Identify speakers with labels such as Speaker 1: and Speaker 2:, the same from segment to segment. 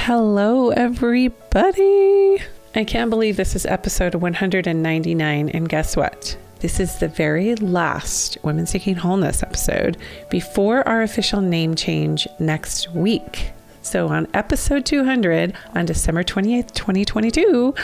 Speaker 1: Hello, everybody. I can't believe this is episode 199. And guess what? This is the very last Women Seeking Wholeness episode before our official name change next week. So on episode 200 on December 28th, 2022,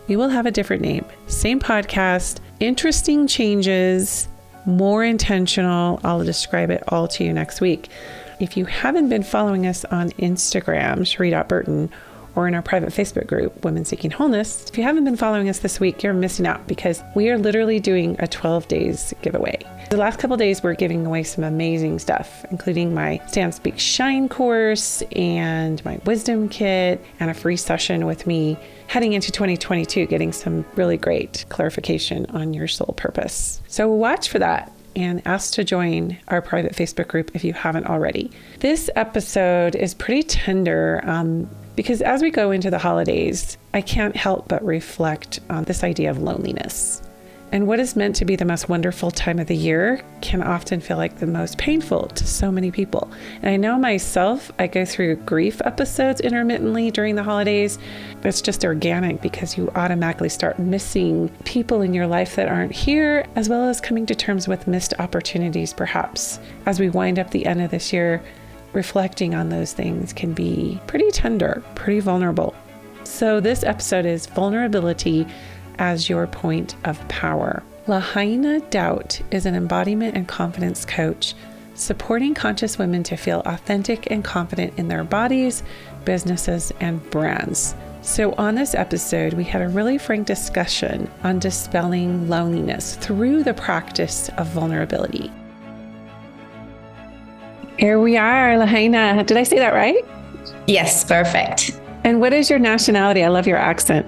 Speaker 1: we will have a different name. Same podcast, interesting changes, more intentional. I'll describe it all to you next week. If you haven't been following us on Instagram, Cherie.Burton, or in our private Facebook group, Women Seeking Wholeness, if you haven't been following us this week, you're missing out because we are literally doing a 12 days giveaway. The last couple of days, we're giving away some amazing stuff, including my Stand, Speak, Shine course and my wisdom kit and a free session with me heading into 2022, getting some really great clarification on your soul purpose. So watch for that and ask to join our private Facebook group if you haven't already. This episode is pretty tender because as we go into the holidays, I can't help but reflect on this idea of loneliness. And what is meant to be the most wonderful time of the year can often feel like the most painful to so many people. And I know myself, I go through grief episodes intermittently during the holidays. It's just organic because you automatically start missing people in your life that aren't here, as well as coming to terms with missed opportunities, perhaps. As we wind up the end of this year, reflecting on those things can be pretty tender, pretty vulnerable. So this episode is vulnerability as your point of power. Lahaina Daudt is an embodiment and confidence coach, supporting conscious women to feel authentic and confident in their bodies, businesses, and brands. So on this episode, we had a really frank discussion on dispelling loneliness through the practice of vulnerability. Here we are, Lahaina. Did I say that right?
Speaker 2: Yes, perfect.
Speaker 1: And what is your nationality? I love your accent.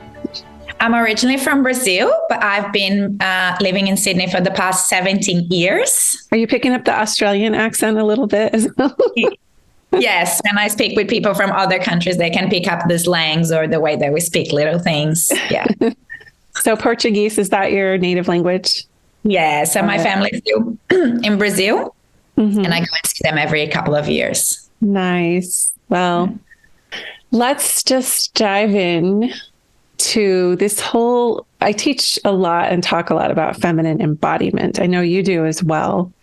Speaker 2: I'm originally from Brazil, but I've been living in Sydney for the past 17 years.
Speaker 1: Are you picking up the Australian accent a little bit as well?
Speaker 2: Yes, when I speak with people from other countries, they can pick up the slangs or the way that we speak little things. Yeah.
Speaker 1: So Portuguese, is that your native language?
Speaker 2: Yeah, so my family's still in Brazil, and I go and see them every couple of years.
Speaker 1: Nice. Well, let's just dive in to this whole, I teach a lot and talk a lot about feminine embodiment. I know you do as well.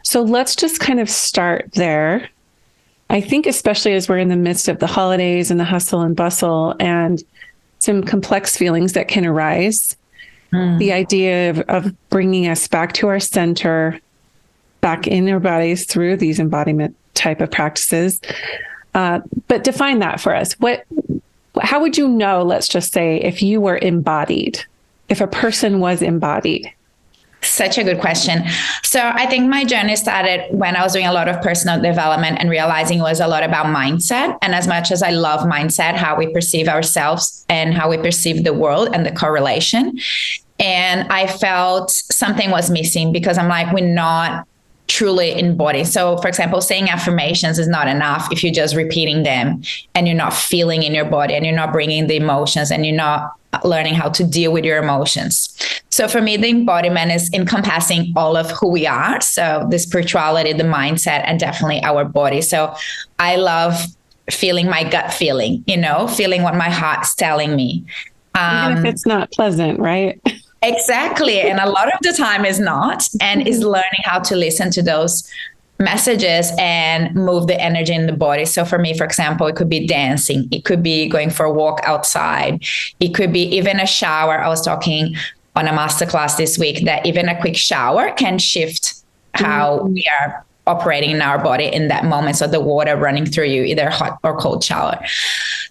Speaker 1: So let's just kind of start there. I think especially as we're in the midst of the holidays and the hustle and bustle and some complex feelings that can arise, the idea of bringing us back to our center, back in our bodies through these embodiment type of practices. But define that for us. How would you know, let's just say, if you were embodied, if a person was embodied?
Speaker 2: Such a good question. So I think my journey started when I was doing a lot of personal development and realizing it was a lot about mindset. And as much as I love mindset, how we perceive ourselves and how we perceive the world and the correlation. And I felt something was missing because I'm like, we're not truly embodied. So for example, saying affirmations is not enough if you're just repeating them and you're not feeling in your body and you're not bringing the emotions and you're not learning how to deal with your emotions. So for me, the embodiment is encompassing all of who we are. So the spirituality, the mindset, and definitely our body. So I love feeling my gut feeling, feeling what my heart's telling me.
Speaker 1: Even if it's not pleasant, right?
Speaker 2: Exactly. And a lot of the time is not, and is learning how to listen to those messages and move the energy in the body. So for me, for example, it could be dancing. It could be going for a walk outside. It could be even a shower. I was talking on a masterclass this week that even a quick shower can shift how we are operating in our body in that moment. So the water running through you, either hot or cold shower.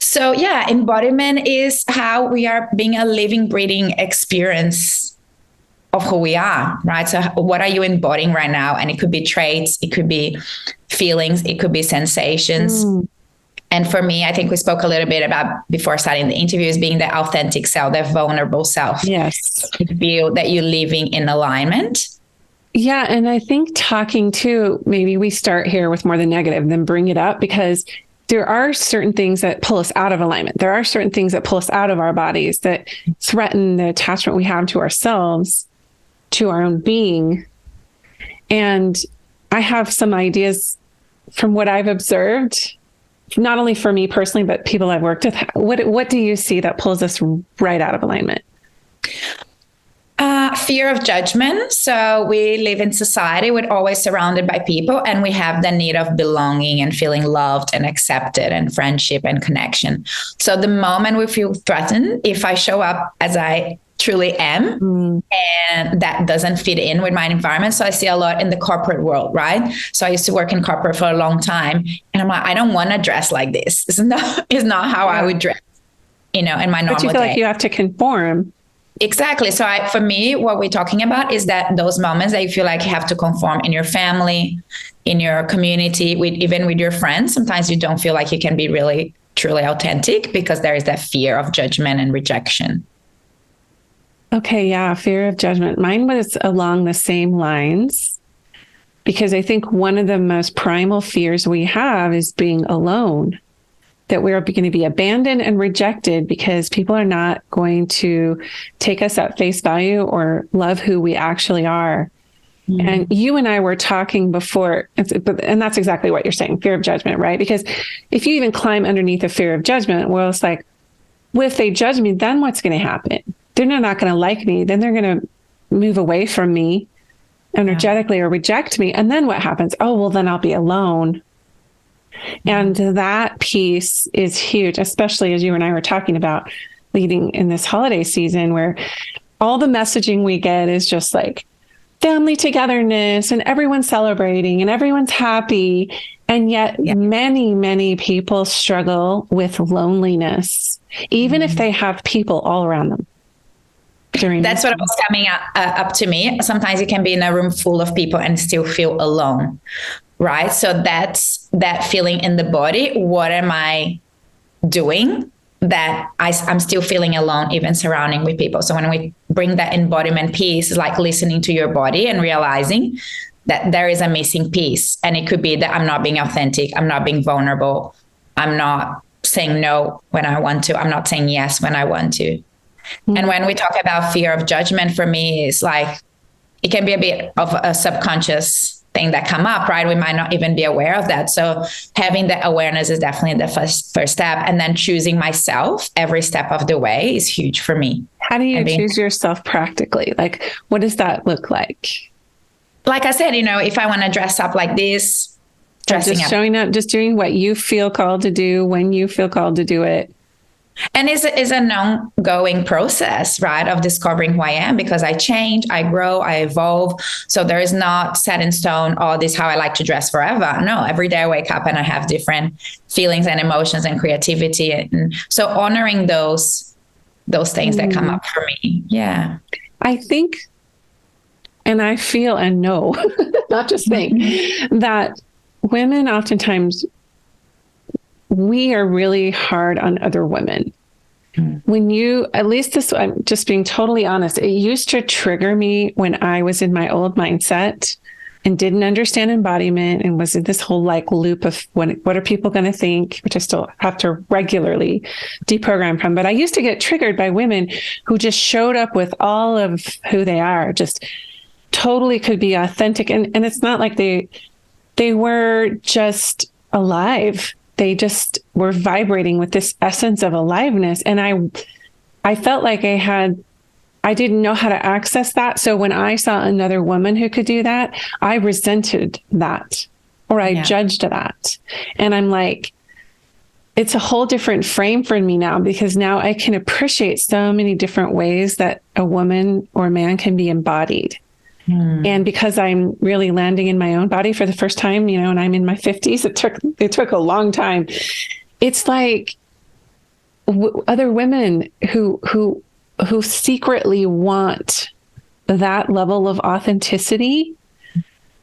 Speaker 2: So yeah, embodiment is how we are being a living, breathing experience of who we are, right? So what are you embodying right now? And it could be traits, it could be feelings, it could be sensations. And for me, I think we spoke a little bit about before starting the interview is being the authentic self, the vulnerable self.
Speaker 1: Yes.
Speaker 2: You feel that you're living in alignment.
Speaker 1: Yeah. And I think talking to, maybe we start here with more the negative, then bring it up, because there are certain things that pull us out of alignment. There are certain things that pull us out of our bodies that threaten the attachment we have to ourselves, to our own being. And I have some ideas from what I've observed not only for me personally, but people I've worked with? What do you see that pulls us right out of alignment?
Speaker 2: Fear of judgment. So we live in society, we're always surrounded by people, and we have the need of belonging and feeling loved and accepted and friendship and connection. So the moment we feel threatened, if I show up as I truly am, and that doesn't fit in with my environment. So I see a lot in the corporate world, right? So I used to work in corporate for a long time, and I'm like, I don't want to dress like this. It's not how I would dress, in my normal day.
Speaker 1: But you feel like you have to conform.
Speaker 2: Exactly. So for me, what we're talking about is that those moments that you feel like you have to conform in your family, in your community, even with your friends. Sometimes you don't feel like you can be really, truly authentic because there is that fear of judgment and rejection.
Speaker 1: Okay. Yeah. Fear of judgment. Mine was along the same lines, because I think one of the most primal fears we have is being alone, that we're going to be abandoned and rejected because people are not going to take us at face value or love who we actually are. Mm-hmm. And you and I were talking before, and that's exactly what you're saying, fear of judgment, right? Because if you even climb underneath the fear of judgment, well, it's like, well, if they judge me, then what's going to happen? They're not going to like me. Then they're going to move away from me energetically or reject me. And then what happens? Oh, well, then I'll be alone. And that piece is huge, especially as you and I were talking about leading in this holiday season, where all the messaging we get is just like family togetherness and everyone's celebrating and everyone's happy. And yet many, many people struggle with loneliness, even if they have people all around them.
Speaker 2: That's what was coming up to me. Sometimes you can be in a room full of people and still feel alone. Right. So that's that feeling in the body. What am I doing that I'm still feeling alone, even surrounding with people? So when we bring that embodiment piece, it's like listening to your body and realizing that there is a missing piece. And it could be that I'm not being authentic. I'm not being vulnerable. I'm not saying no when I want to. I'm not saying yes when I want to. Mm-hmm. And when we talk about fear of judgment, for me, it's like, it can be a bit of a subconscious thing that come up, right? We might not even be aware of that. So having that awareness is definitely the first step. And then choosing myself every step of the way is huge for me.
Speaker 1: How do you choose yourself practically? Like, what does that look like?
Speaker 2: Like I said, if I want to dress up like this,
Speaker 1: just showing up, just doing what you feel called to do when you feel called to do it.
Speaker 2: And it's an ongoing process, right, of discovering who I am, because I change, I grow, I evolve. So there is not set in stone, this is how I like to dress forever. No, every day I wake up and I have different feelings and emotions and creativity. And so honoring those things that come up for me. Yeah.
Speaker 1: I think, and I feel and know, not just think, that women oftentimes, we are really hard on other women. When at least this, I'm just being totally honest, it used to trigger me when I was in my old mindset and didn't understand embodiment and was in this whole loop of what are people going to think, which I still have to regularly deprogram from. But I used to get triggered by women who just showed up with all of who they are, just totally could be authentic. And it's not like they were just alive. They just were vibrating with this essence of aliveness. And I felt like I didn't know how to access that. So when I saw another woman who could do that, I resented that, or I judged that. And I'm like, it's a whole different frame for me now, because now I can appreciate so many different ways that a woman or man can be embodied. And because I'm really landing in my own body for the first time, and I'm in my 50s, it took a long time. It's like other women who secretly want that level of authenticity.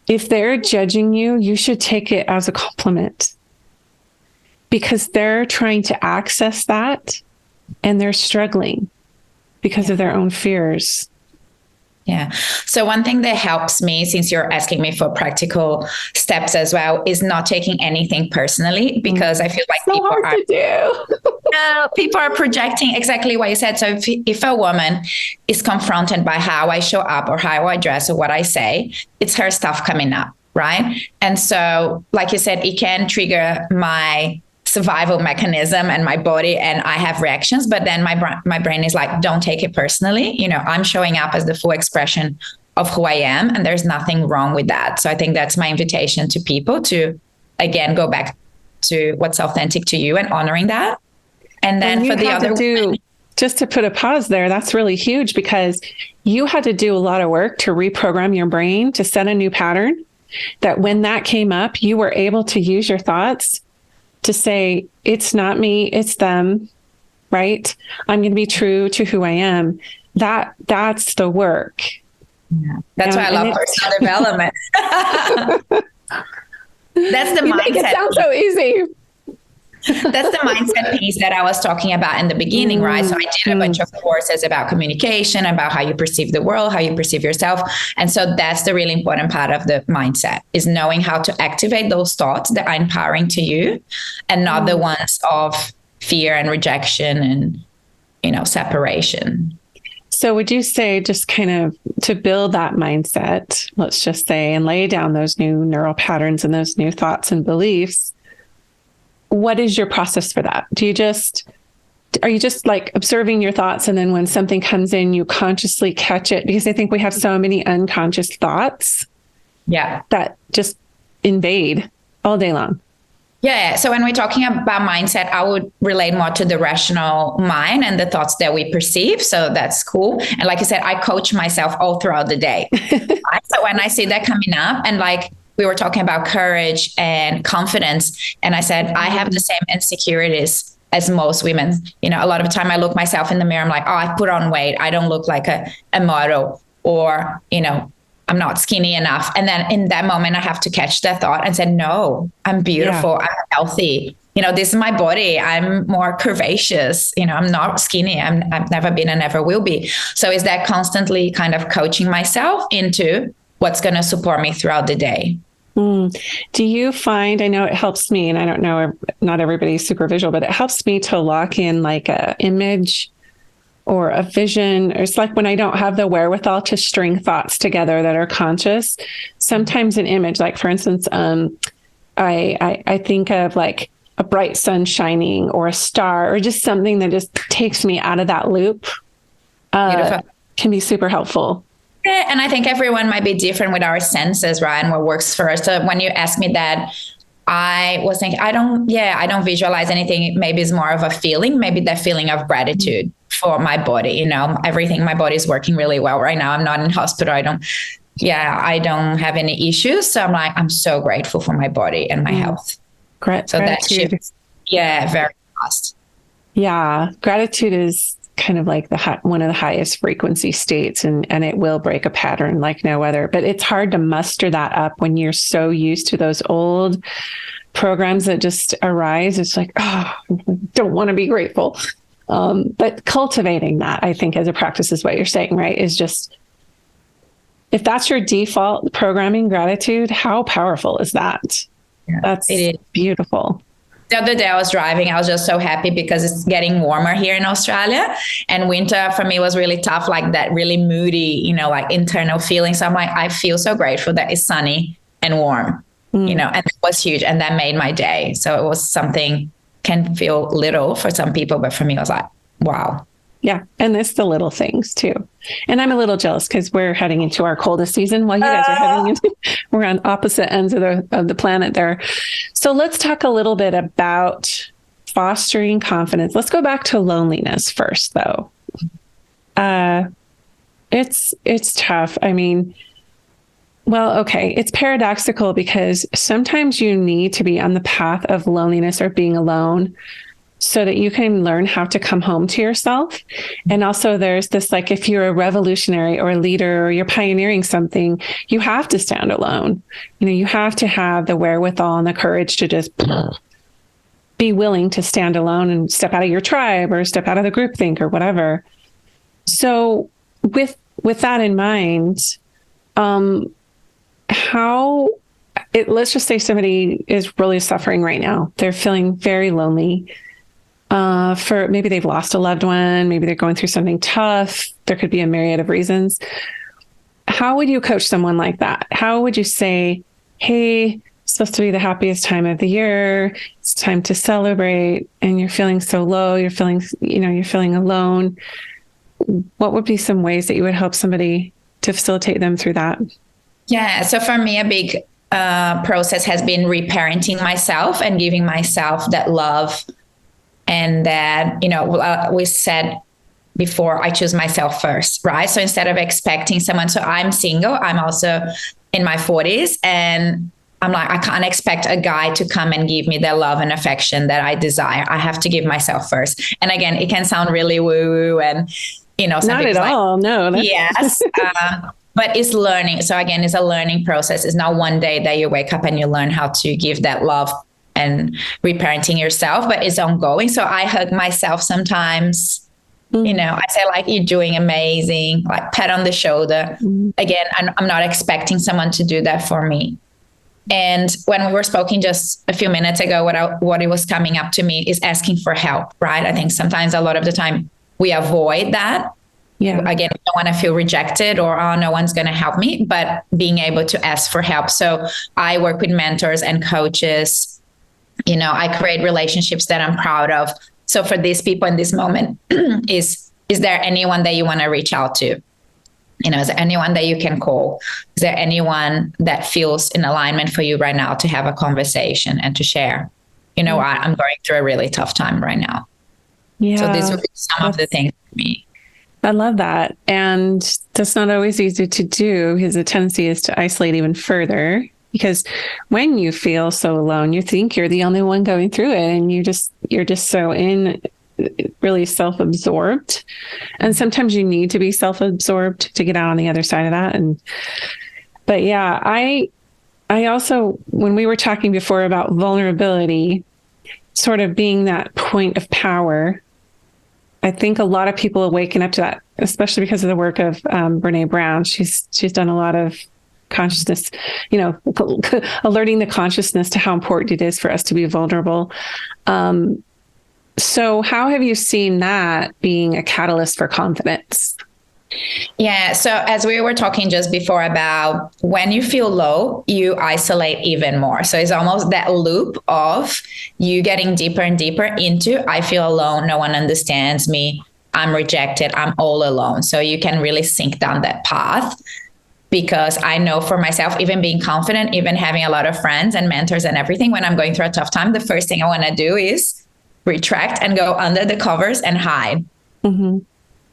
Speaker 1: If they're judging you, you should take it as a compliment, because they're trying to access that and they're struggling because of their own fears.
Speaker 2: Yeah. So one thing that helps me, since you're asking me for practical steps as well, is not taking anything personally, because I feel like people are projecting exactly what you said. So if a woman is confronted by how I show up or how I dress or what I say, it's her stuff coming up, right? And so, like you said, it can trigger my survival mechanism and my body, and I have reactions, but then my brain is like, don't take it personally. I'm showing up as the full expression of who I am, and there's nothing wrong with that. So I think that's my invitation to people to, again, go back to what's authentic to you and honoring that. And then for the other women,
Speaker 1: just to put a pause there, that's really huge, because you had to do a lot of work to reprogram your brain to set a new pattern, that when that came up, you were able to use your thoughts to say, it's not me, it's them, right? I'm going to be true to who I am. That's the work.
Speaker 2: Yeah. That's why I love personal development. That's the
Speaker 1: you
Speaker 2: mindset.
Speaker 1: Make it sound so easy.
Speaker 2: That's the mindset piece that I was talking about in the beginning, right? So I did a bunch of courses about communication, about how you perceive the world, how you perceive yourself. And so that's the really important part of the mindset, is knowing how to activate those thoughts that are empowering to you, and not the ones of fear and rejection and, separation.
Speaker 1: So would you say, just kind of to build that mindset, let's just say, and lay down those new neural patterns and those new thoughts and beliefs, what is your process for that? Are you just like observing your thoughts, and then when something comes in, you consciously catch it? Because I think we have so many unconscious thoughts that just invade all day long.
Speaker 2: Yeah. So when we're talking about mindset, I would relate more to the rational mind and the thoughts that we perceive. So that's cool. And like I said, I coach myself all throughout the day. Right? So when I see that coming up, and like we were talking about courage and confidence, and I said, I have the same insecurities as most women. A lot of the time I look myself in the mirror, I'm like, oh, I put on weight, I don't look like a model, or, I'm not skinny enough. And then in that moment, I have to catch that thought and say, no, I'm beautiful. I'm healthy. This is my body. I'm more curvaceous. I'm not skinny. I've never been and never will be. So is that constantly kind of coaching myself into what's going to support me throughout the day?
Speaker 1: Do you find, I know it helps me, and I don't know, not everybody's super visual, but it helps me to lock in like a image or a vision. Or it's like when I don't have the wherewithal to string thoughts together that are conscious, sometimes an image, like for instance, I think of like a bright sun shining, or a star, or just something that just takes me out of that loop, can be super helpful.
Speaker 2: And I think everyone might be different with our senses, right? And what works for us. So when you ask me that, I was thinking, I don't visualize anything. Maybe it's more of a feeling, maybe that feeling of gratitude for my body. Everything, my body is working really well right now. I'm not in hospital. I don't have any issues. So I'm like, I'm so grateful for my body and my health. So that shifts, very fast.
Speaker 1: Yeah. Gratitude is kind of like one of the highest frequency states, and it will break a pattern like no other. But it's hard to muster that up when you're so used to those old programs that just arise. It's like, oh, I don't want to be grateful. But cultivating that, I think, as a practice is what you're saying, right? Is just, if that's your default programming, gratitude, how powerful is that?
Speaker 2: Yeah,
Speaker 1: that's beautiful.
Speaker 2: The other day I was driving, I was just so happy because it's getting warmer here in Australia, and winter for me was really tough, like that really moody, like internal feeling. So I'm like, I feel so grateful that it's sunny and warm, and it was huge. And that made my day. So it was something, can feel little for some people, but for me, I was like, wow.
Speaker 1: Yeah. And it's the little things too. And I'm a little jealous because we're heading into our coldest season while you guys are heading into, we're on opposite ends of the planet there. So let's talk a little bit about fostering confidence. Let's go back to loneliness first, though. It's tough. I mean, well, okay. It's paradoxical because sometimes you need to be on the path of loneliness or being alone so that you can learn how to come home to yourself. And also there's this, like, if you're a revolutionary or a leader or you're pioneering something, you have to stand alone. You have to have the wherewithal and the courage to just be willing to stand alone and step out of your tribe or step out of the groupthink or whatever. So with that in mind, let's just say somebody is really suffering right now. They're feeling very lonely. For maybe they've lost a loved one, maybe they're going through something tough. There could be a myriad of reasons. How would you coach someone like that? How would you say, hey, supposed to be the happiest time of the year. It's time to celebrate, and you're feeling so low. You're feeling, you're feeling alone. What would be some ways that you would help somebody to facilitate them through that?
Speaker 2: Yeah. So for me, a big process has been reparenting myself and giving myself that love. And that, we said before, I choose myself first, right? So instead of expecting someone, so I'm single, I'm also in my 40s, and I'm like, I can't expect a guy to come and give me the love and affection that I desire. I have to give myself first. And again, it can sound really woo-woo and,
Speaker 1: not at all. No.
Speaker 2: Yes. But it's learning. So again, it's a learning process. It's not one day that you wake up and you learn how to give that love and reparenting yourself, but it's ongoing. So I hug myself sometimes. I say, like, you're doing amazing, like pat on the shoulder. Again, I'm not expecting someone to do that for me. And when we were speaking just a few minutes ago, what it was coming up to me is asking for help, right? I think sometimes a lot of the time we avoid that. Yeah. Again, I don't want to feel rejected or, oh, no one's going to help me, but being able to ask for help. So I work with mentors and coaches. I create relationships that I'm proud of. So for these people in this moment, is there anyone that you want to reach out to? Is there anyone that you can call? Is there anyone that feels in alignment for you right now to have a conversation and to share? I'm going through a really tough time right now. Yeah. So these would be some of the things for me.
Speaker 1: I love that. And that's not always easy to do, because the tendency is to isolate even further. Because when you feel so alone, you think you're the only one going through it, and you're just so really self-absorbed. And sometimes you need to be self-absorbed to get out on the other side of that. But yeah, I also, when we were talking before about vulnerability, sort of being that point of power, I think a lot of people awaken up to that, especially because of the work of Brene Brown. She's done a lot of consciousness, alerting the consciousness to how important it is for us to be vulnerable. So how have you seen that being a catalyst for confidence?
Speaker 2: Yeah. So as we were talking just before about when you feel low, you isolate even more. So it's almost that loop of you getting deeper and deeper into, I feel alone. No one understands me. I'm rejected. I'm all alone. So you can really sink down that path. Because I know for myself, even being confident, even having a lot of friends and mentors and everything, when I'm going through a tough time, the first thing I want to do is retract and go under the covers and hide. Mm-hmm.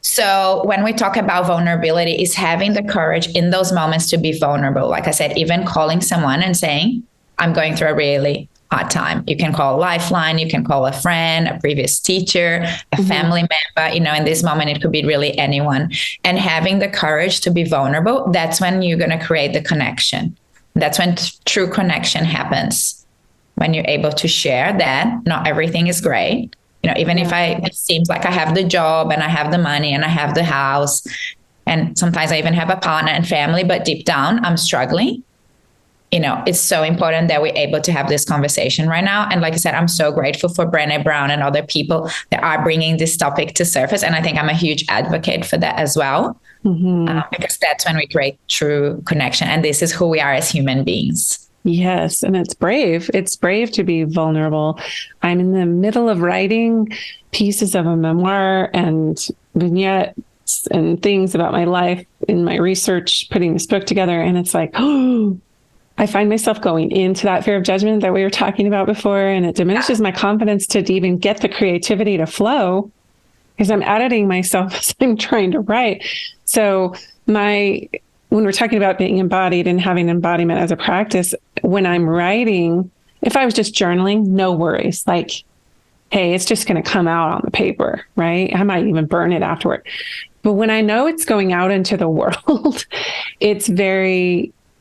Speaker 2: So when we talk about vulnerability, is having the courage in those moments to be vulnerable. Like I said, even calling someone and saying, I'm going through a really hard time. You can call a lifeline, you can call a friend, a previous teacher, a family member, in this moment, it could be really anyone. And having the courage to be vulnerable, that's when you're going to create the connection. That's when true connection happens. When you're able to share that not everything is great. Even if it seems like I have the job and I have the money and I have the house, and sometimes I even have a partner and family, but deep down I'm struggling. It's so important that we're able to have this conversation right now. And like I said, I'm so grateful for Brené Brown and other people that are bringing this topic to surface. And I think I'm a huge advocate for that as well, because that's when we create true connection. And this is who we are as human beings.
Speaker 1: Yes. And it's brave. It's brave to be vulnerable. I'm in the middle of writing pieces of a memoir and vignettes and things about my life in my research, putting this book together. And it's like, oh, I find myself going into that fear of judgment that we were talking about before, and it diminishes my confidence to even get the creativity to flow, because I'm editing myself as I'm trying to write. So when we're talking about being embodied and having embodiment as a practice, when I'm writing, if I was just journaling, no worries. Like, hey, it's just going to come out on the paper, right? I might even burn it afterward. But when I know it's going out into the world,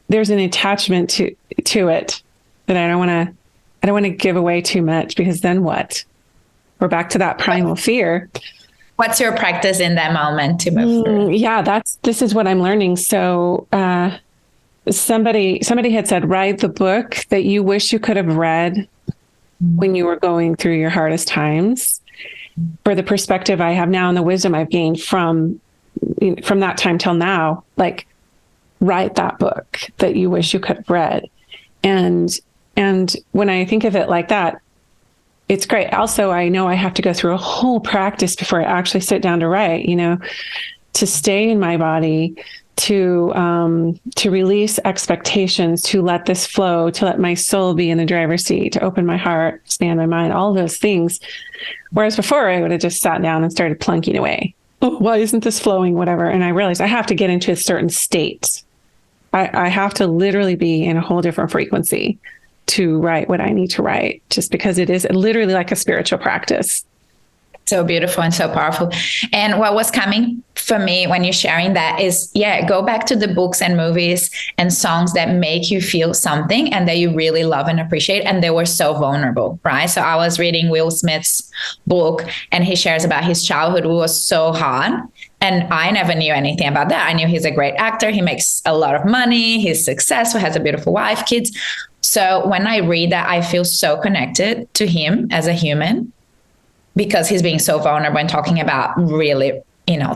Speaker 1: there's an attachment to it that I don't want to give away too much, because then what? We're back to that primal fear.
Speaker 2: What's your practice in that moment to move through?
Speaker 1: Yeah, this is what I'm learning. So somebody had said, write the book that you wish you could have read when you were going through your hardest times. For the perspective I have now and the wisdom I've gained from that time till now, like, write that book that you wish you could have read. And And when I think of it like that, it's great. Also, I know I have to go through a whole practice before I actually sit down to write, to stay in my body, to release expectations, to let this flow, to let my soul be in the driver's seat, to open my heart, expand my mind, all those things. Whereas before I would have just sat down and started plunking away. Oh, why isn't this flowing? Whatever. And I realized I have to get into a certain state. I have to literally be in a whole different frequency to write what I need to write, just because it is literally like a spiritual practice.
Speaker 2: So beautiful and so powerful. And what was coming for me when you're sharing that is, go back to the books and movies and songs that make you feel something and that you really love and appreciate. And they were so vulnerable, right? So I was reading Will Smith's book and he shares about his childhood, who was so hard. And I never knew anything about that. I knew he's a great actor. He makes a lot of money. He's successful, has a beautiful wife, kids. So when I read that, I feel so connected to him as a human, because he's being so vulnerable and talking about really,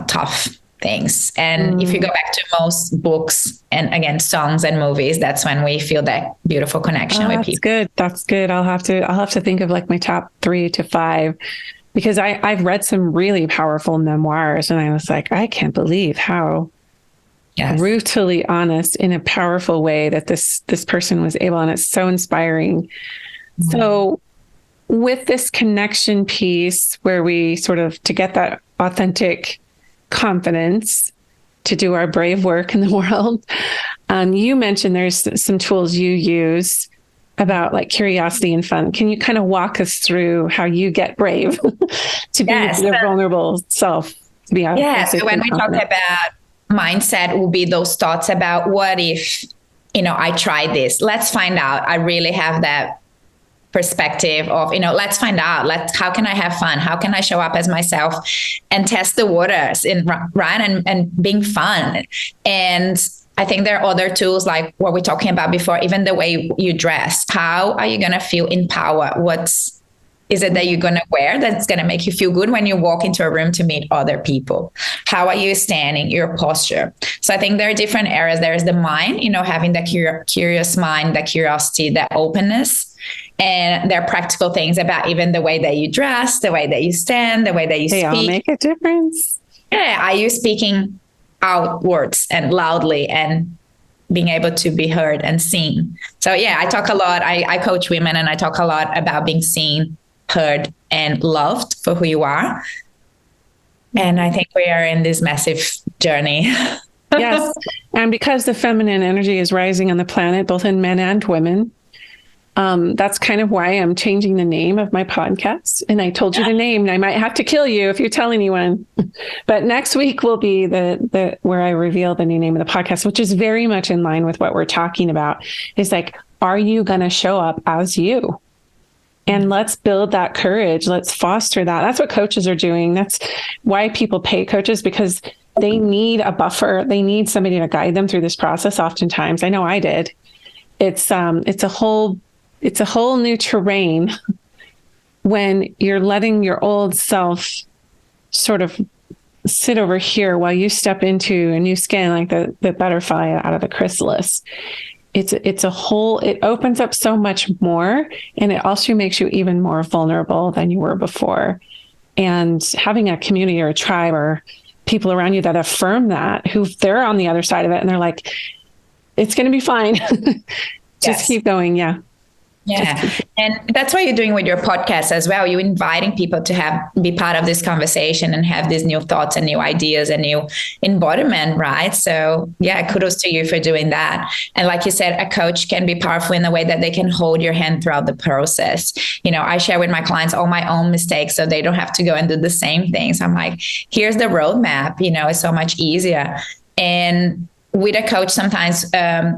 Speaker 2: tough things. And if you go back to most books and again, songs and movies, that's when we feel that beautiful connection with people.
Speaker 1: That's good. I'll have to think of like my top 3 to 5, because I've read some really powerful memoirs and I was like, I can't believe how brutally honest in a powerful way that this person was able, and it's so inspiring. Mm-hmm. So with this connection piece, where we sort of, to get that authentic confidence to do our brave work in the world, you mentioned there's some tools you use about like curiosity and fun. Can you kind of walk us through how you get brave to be your vulnerable self? To be
Speaker 2: so when we talk about mindset, will be those thoughts about what if, I tried this, let's find out. I really have that perspective of, let's find out, how can I have fun? How can I show up as myself and test the waters and being fun? And I think there are other tools like what we're talking about before, even the way you dress. How are you going to feel in power? What is it that you're going to wear that's going to make you feel good when you walk into a room to meet other people? How are you standing, your posture? So I think there are different areas. There's the mind, having that curious mind, that curiosity, that openness. And there are practical things about even the way that you dress, the way that you stand, the way that you speak.
Speaker 1: They all make a difference.
Speaker 2: Yeah. Are you speaking outwards and loudly and being able to be heard and seen? So I talk a lot. I coach women and I talk a lot about being seen, heard, and loved for who you are. And I think we are in this massive journey.
Speaker 1: Yes. And because the feminine energy is rising on the planet, both in men and women, that's kind of why I'm changing the name of my podcast. And I told you the name, and I might have to kill you if you tell anyone. But next week will be the where I reveal the new name of the podcast, which is very much in line with what we're talking about. Is like, are you going to show up as you? And let's build that courage. Let's foster that. That's what coaches are doing. That's why people pay coaches, because they need a buffer. They need somebody to guide them through this process. Oftentimes, I know I did. It's a whole new terrain when you're letting your old self sort of sit over here while you step into a new skin, like the butterfly out of the chrysalis. It opens up so much more, and it also makes you even more vulnerable than you were before. And having a community or a tribe or people around you that affirm that, who they're on the other side of it, and they're like, it's going to be fine. Just keep going. Yeah.
Speaker 2: Yeah. And that's what you're doing with your podcast as well. You're inviting people to be part of this conversation and have these new thoughts and new ideas and new embodiment, right? So kudos to you for doing that. And like you said, a coach can be powerful in the way that they can hold your hand throughout the process. I share with my clients all my own mistakes so they don't have to go and do the same things. I'm like, here's the roadmap, it's so much easier. And with a coach, sometimes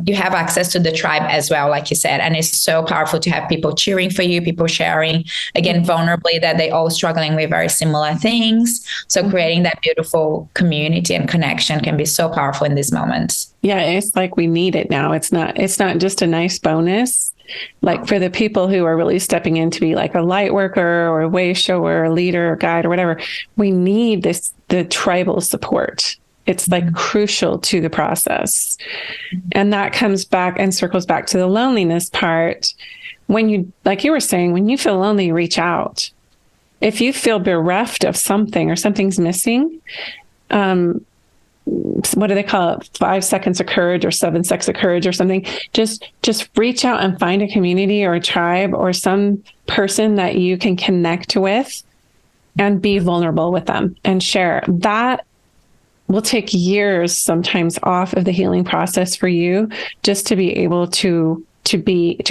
Speaker 2: you have access to the tribe as well, like you said, and it's so powerful to have people cheering for you, people sharing, again, vulnerably, that they all struggling with very similar things. So creating that beautiful community and connection can be so powerful in these moments.
Speaker 1: Yeah, it's like we need it now. It's not just a nice bonus. Like for the people who are really stepping in to be like a light worker or a way shower, or leader or guide or whatever, we need the tribal support. It's like crucial to the process. And that comes back and circles back to the loneliness part, when you, like you were saying, when you feel lonely, reach out. If you feel bereft of something or something's missing, what do they call it? 5 seconds of courage or 7 seconds of courage or something. Just reach out and find a community or a tribe or some person that you can connect with and be vulnerable with them and share. That will take years sometimes off of the healing process for you, just to be able to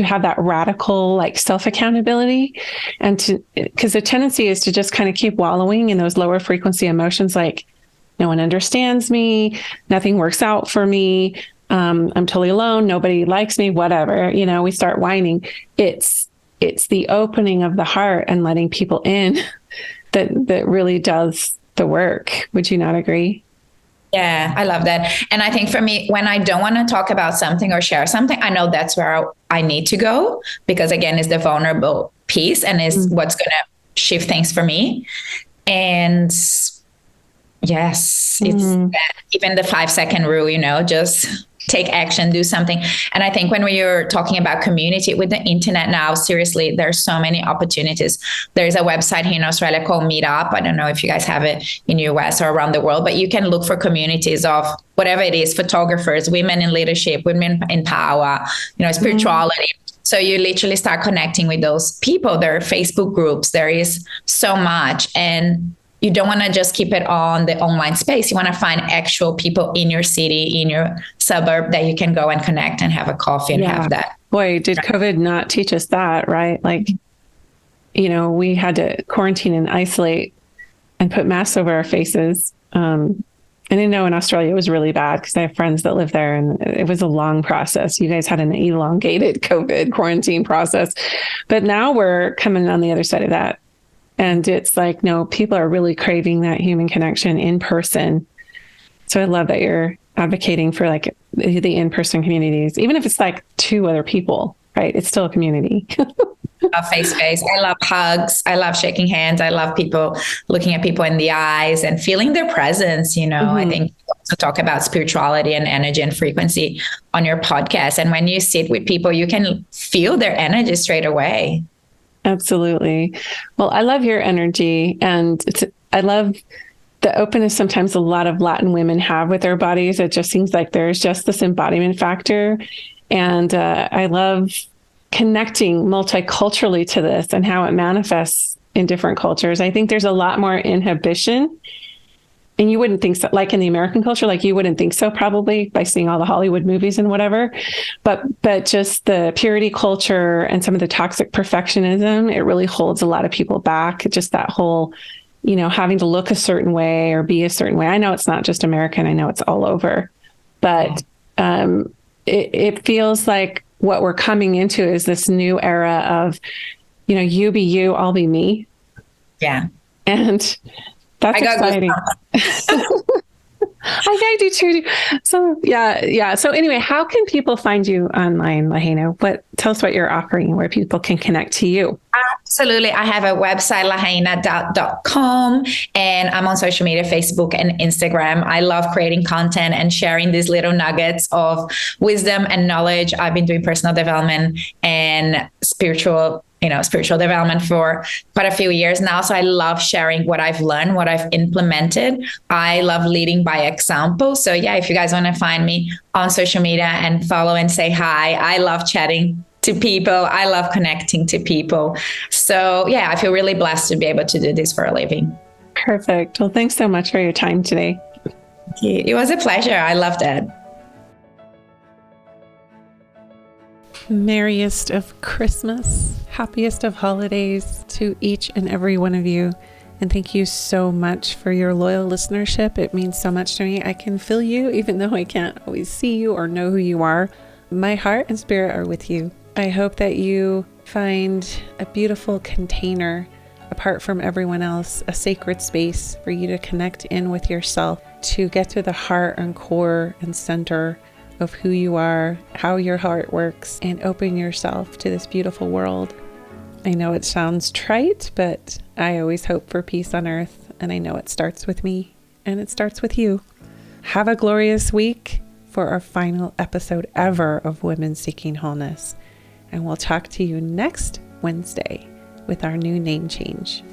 Speaker 1: have that radical like self accountability, and because the tendency is to just kind of keep wallowing in those lower frequency emotions, like no one understands me, nothing works out for me, I'm totally alone, nobody likes me, whatever, we start whining. It's the opening of the heart and letting people in that really does the work. Would you not agree?
Speaker 2: Yeah, I love that. And I think for me, when I don't want to talk about something or share something, I know that's where I need to go, because again, it's the vulnerable piece and is what's going to shift things for me. And yes, it's that, even the 5-second rule, just take action, do something. And I think when we are talking about community with the internet now, seriously, there's so many opportunities. There's a website here in Australia called Meetup. I don't know if you guys have it in the US or around the world, but you can look for communities of whatever it is, photographers, women in leadership, women in power, spirituality. So you literally start connecting with those people. There are Facebook groups. There is so much. And you don't want to just keep it on the online space. You want to find actual people in your city, in your suburb, that you can go and connect and have a coffee and have that.
Speaker 1: Boy, did COVID not teach us that, right? Like, we had to quarantine and isolate and put masks over our faces. And I know in Australia it was really bad because I have friends that live there, and it was a long process. You guys had an elongated COVID quarantine process, but now we're coming on the other side of that. And it's like, no, people are really craving that human connection in person. So I love that you're advocating for like the in-person communities, even if it's like 2 other people, right? It's still a community.
Speaker 2: I love face-to-face. I love hugs. I love shaking hands. I love people looking at people in the eyes and feeling their presence. I think you also talk about spirituality and energy and frequency on your podcast. And when you sit with people, you can feel their energy straight away.
Speaker 1: Absolutely. Well, I love your energy, and I love the openness sometimes a lot of Latin women have with their bodies. It just seems like there's just this embodiment factor. And I love connecting multiculturally to this and how it manifests in different cultures. I think there's a lot more inhibition. And you wouldn't think so, like in the American culture, like you wouldn't think so probably by seeing all the Hollywood movies and whatever, but just the purity culture and some of the toxic perfectionism, it really holds a lot of people back. Just that whole, having to look a certain way or be a certain way. I know it's not just American. I know it's all over, but it feels like what we're coming into is this new era of, you be you, I'll be me.
Speaker 2: Yeah.
Speaker 1: And that's exciting. I do too. So yeah. So anyway, how can people find you online, Lahaina? Tell us what you're offering, where people can connect to you.
Speaker 2: Absolutely. I have a website, lahainadaudt.com, and I'm on social media, Facebook and Instagram. I love creating content and sharing these little nuggets of wisdom and knowledge. I've been doing personal development and spiritual development for quite a few years now. So I love sharing what I've learned, what I've implemented. I love leading by example. So yeah, if you guys want to find me on social media and follow and say hi, I love chatting to people. I love connecting to people. So yeah, I feel really blessed to be able to do this for a living.
Speaker 1: Perfect. Well, thanks so much for your time today.
Speaker 2: Thank you. It was a pleasure. I loved it.
Speaker 1: Merriest of Christmas, happiest of holidays to each and every one of you. And thank you so much for your loyal listenership. It means so much to me. I can feel you, even though I can't always see you or know who you are. My heart and spirit are with you. I hope that you find a beautiful container apart from everyone else, a sacred space for you to connect in with yourself, to get to the heart and core and center of who you are, how your heart works, and open yourself to this beautiful world. I know it sounds trite, but I always hope for peace on earth, and I know it starts with me, and it starts with you. Have a glorious week for our final episode ever of Women Seeking Wholeness. And we'll talk to you next Wednesday with our new name change.